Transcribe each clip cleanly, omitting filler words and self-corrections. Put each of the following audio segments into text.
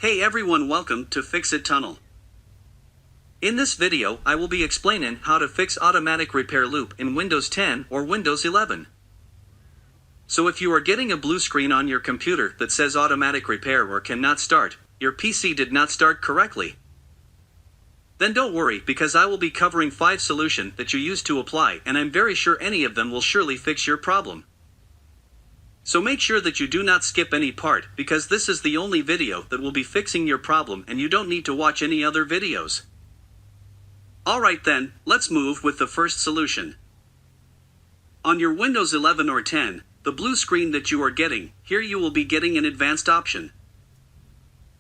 Hey everyone, welcome to Fiix It Tunnel. In this video, I will be explaining how to fix Automatic Repair Loop in Windows 10 or Windows 11. So if you are getting a blue screen on your computer that says Automatic Repair or cannot start, your PC did not start correctly, then don't worry, because I will be covering 5 solutions that you use to apply, and I'm very sure any of them will surely fix your problem. So make sure that you do not skip any part, because this is the only video that will be fixing your problem and you don't need to watch any other videos. Alright then, let's move with the first solution. On your Windows 11 or 10, the blue screen that you are getting, here you will be getting an advanced option.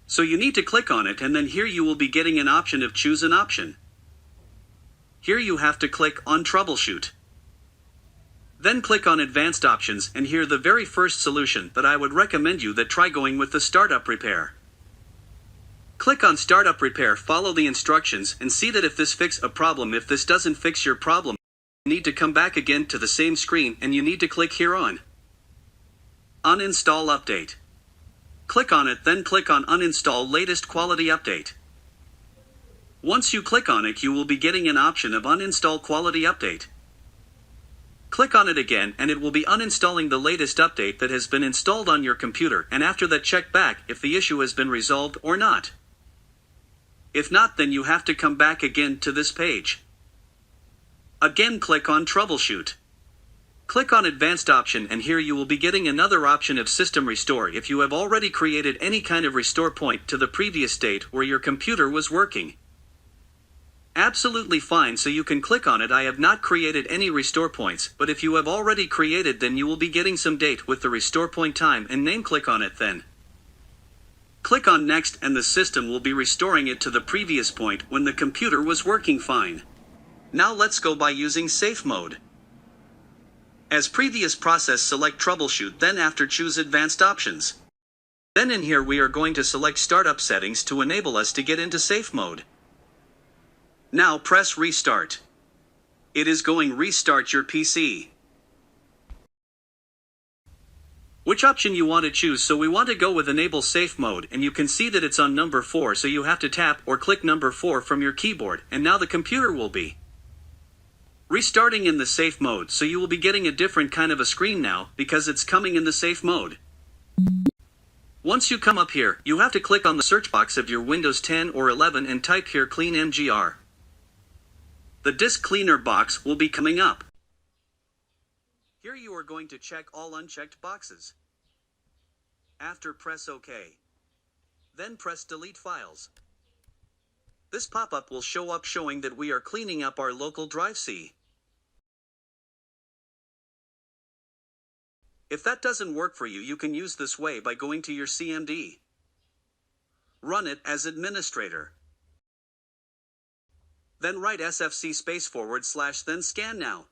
So you need to click on it, and then here you will be getting an option of choose an option. Here you have to click on troubleshoot. Then click on advanced options, and here the very first solution that I would recommend you that try going with the startup repair. Click on startup repair, follow the instructions, and see that if this fix a problem. If this doesn't fix your problem, you need to come back again to the same screen, and you need to click here on uninstall update. Click on it, then click on uninstall latest quality update. Once you click on it, you will be getting an option of uninstall quality update. Click on it again, and it will be uninstalling the latest update that has been installed on your computer, and after that check back if the issue has been resolved or not. If not, then you have to come back again to this page. Again, click on troubleshoot. Click on advanced option, and here you will be getting another option of system restore if you have already created any kind of restore point to the previous state where your computer was working. Absolutely fine, so you can click on it. I have not created any restore points, but if you have already created, then you will be getting some date with the restore point time and name. Click on it, then click on next, and the system will be restoring it to the previous point when the computer was working fine. Now let's go by using safe mode. As previous process, select troubleshoot, then after choose advanced options. Then in here we are going to select startup settings to enable us to get into safe mode. Now press restart. It is going restart your PC. Which option you want to choose? So we want to go with enable safe mode, and you can see that it's on number 4, so you have to tap or click number 4 from your keyboard, and now the computer will be restarting in the safe mode. So you will be getting a different kind of a screen now because it's coming in the safe mode. Once you come up here, you have to click on the search box of your Windows 10 or 11 and type here clean MGR. The disk cleaner box will be coming up. Here you are going to check all unchecked boxes. After, press OK. Then press delete files. This pop-up will show up showing that we are cleaning up our local drive C. If that doesn't work for you, you can use this way by going to your CMD. Run it as administrator. Then write sfc // then scan now.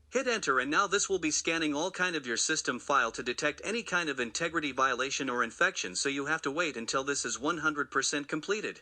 Hit enter, and now this will be scanning all kind of your system file to detect any kind of integrity violation or infection, so you have to wait until this is 100% completed.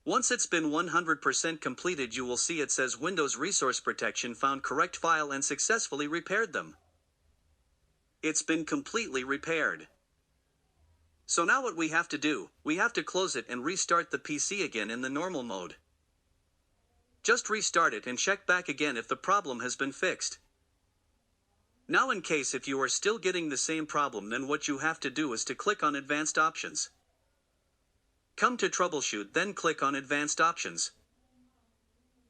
Once it's been 100% completed, you will see it says Windows Resource Protection found correct file and successfully repaired them. It's been completely repaired. So now what we have to do, we have to close it and restart the PC again in the normal mode. Just restart it and check back again if the problem has been fixed. Now in case if you are still getting the same problem, then what you have to do is to click on advanced options. Come to troubleshoot, then click on advanced options.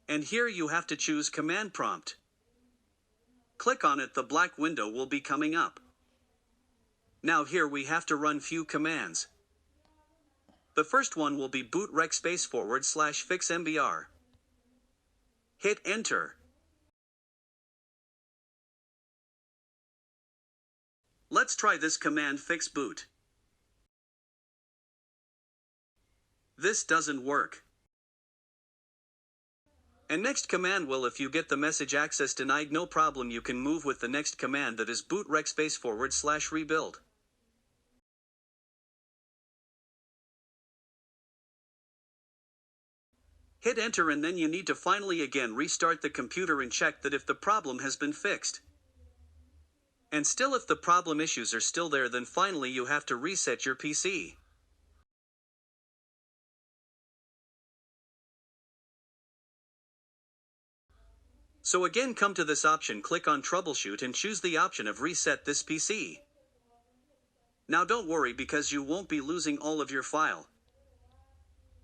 And here you have to choose command prompt. Click on it, the black window will be coming up. Now here we have to run few commands. The first one will be boot rec / fix mbr. Hit enter. Let's try this command, fix boot. This doesn't work. And next command will, if you get the message access denied, no problem, you can move with the next command, that is boot rec /rebuild. Hit enter, and then you need to finally again restart the computer and check that if the problem has been fixed. And still, if the problem issues are still there, then finally you have to reset your PC. So again, come to this option, click on troubleshoot and choose the option of reset this PC. Now don't worry, because you won't be losing all of your file.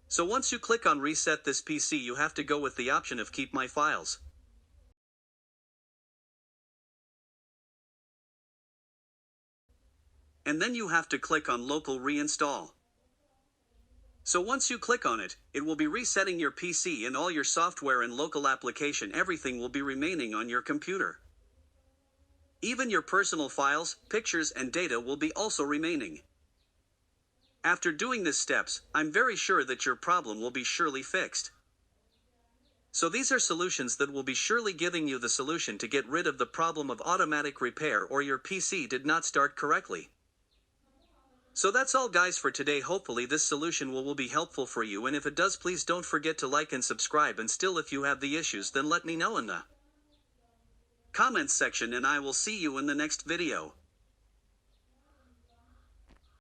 So once you click on reset this PC, you have to go with the option of keep my files. And then you have to click on local reinstall. So once you click on it, it will be resetting your PC, and all your software and local application, everything will be remaining on your computer. Even your personal files, pictures and data will be also remaining. After doing these steps, I'm very sure that your problem will be surely fixed. So these are solutions that will be surely giving you the solution to get rid of the problem of automatic repair or your PC did not start correctly. So that's all guys for today. Hopefully this solution will be helpful for you, and if it does, please don't forget to like and subscribe, and still if you have the issues, then let me know in the comments section, and I will see you in the next video.